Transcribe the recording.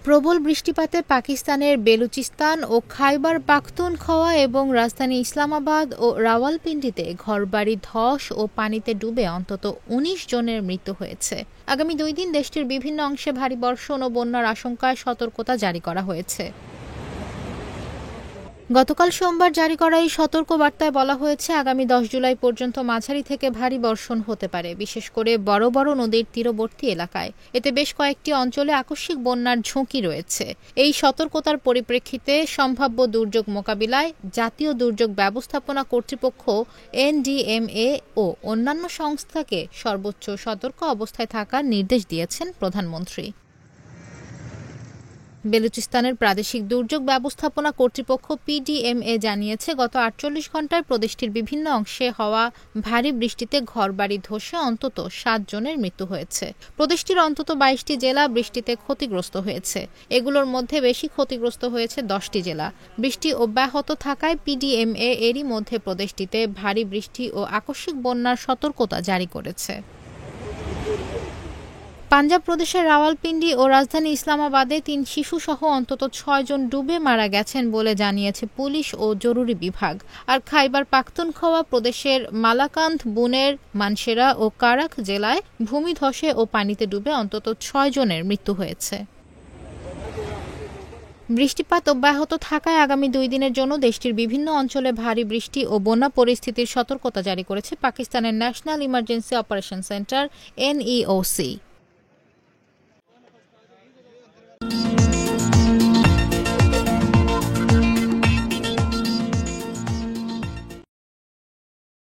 প্রবল বৃষ্টিপাতে পাকিস্তানের বেলুচিস্তান ও খাইবার পাখতুনখোয়া এবং রাজধানী ইসলামাবাদ ও রাওয়ালপিন্ডিতে ঘরবাড়ি ধস ও পানিতে ডুবে অন্তত ১৯ জনের মৃত্যু হয়েছে। আগামী ২ দিন দেশটির বিভিন্ন অংশে ভারী বর্ষণ ও বন্যার আশঙ্কায় সতর্কতা জারি করা হয়েছে। গতকাল সোমবার জারি করা এই সতর্কবার্তায় বলা হয়েছে, আগামী ১০ জুলাই পর্যন্ত মাঝারি থেকে ভারী বর্ষণ হতে পারে, বিশেষ করে বড় বড় নদীর তীরবর্তী এলাকায়। এতে বেশ কয়েকটি অঞ্চলে আকস্মিক বন্যার ঝুঁকি রয়েছে। এই সতর্কতার পরিপ্রেক্ষিতে সম্ভাব্য দুর্যোগ মোকাবিলায় জাতীয় দুর্যোগ ব্যবস্থাপনা কর্তৃপক্ষ এনডিএমএ ও অন্যান্য সংস্থাকে সর্বোচ্চ সতর্ক অবস্থায় থাকার নির্দেশ দিয়েছেন প্রধানমন্ত্রী। বেলুচিস্তানের প্রাদেশিক দুর্যোগ ব্যবস্থাপনা কর্তৃপক্ষ পিডিএমএ জানিয়েছে, গত ৪৮ ঘণ্টায় প্রদেশটির বিভিন্ন অংশে হওয়া ভারী বৃষ্টিতে ঘরবাড়ি ধসে অন্তত ৭ জনের মৃত্যু হয়েছে। প্রদেশটির অন্তত ২২টি জেলা বৃষ্টিতে ক্ষতিগ্রস্ত হয়েছে। এগুলোর মধ্যে বেশি ক্ষতিগ্রস্ত হয়েছে ১০টি জেলা। বৃষ্টি অব্যাহত থাকায় পিডিএমএ এরই মধ্যে প্রদেশটিতে ভারী বৃষ্টি ও আকস্মিক বন্যার সতর্কতা জারি করেছে। পাঞ্জাব প্রদেশের রাওয়ালপিন্ডি ও রাজধানী ইসলামাবাদে ৩ শিশুসহ অন্তত ৬ জন ডুবে মারা গেছেন বলে জানিয়েছে পুলিশ ও জরুরি বিভাগ। আর খাইবার পাখতুনখোয়া প্রদেশের মালাকান্দ, বুনের, মানসেরা ও কারাখ জেলায় ভূমিধসে ও পানিতে ডুবে অন্তত ৬ জনের মৃত্যু হয়েছে। বৃষ্টিপাত অব্যাহত থাকায় আগামী ২ দিনের জন্য দেশটির বিভিন্ন অঞ্চলে ভারী বৃষ্টি ও বন্যা পরিস্থিতির সতর্কতা জারি করেছে পাকিস্তানের national emergency operation centre NEOC।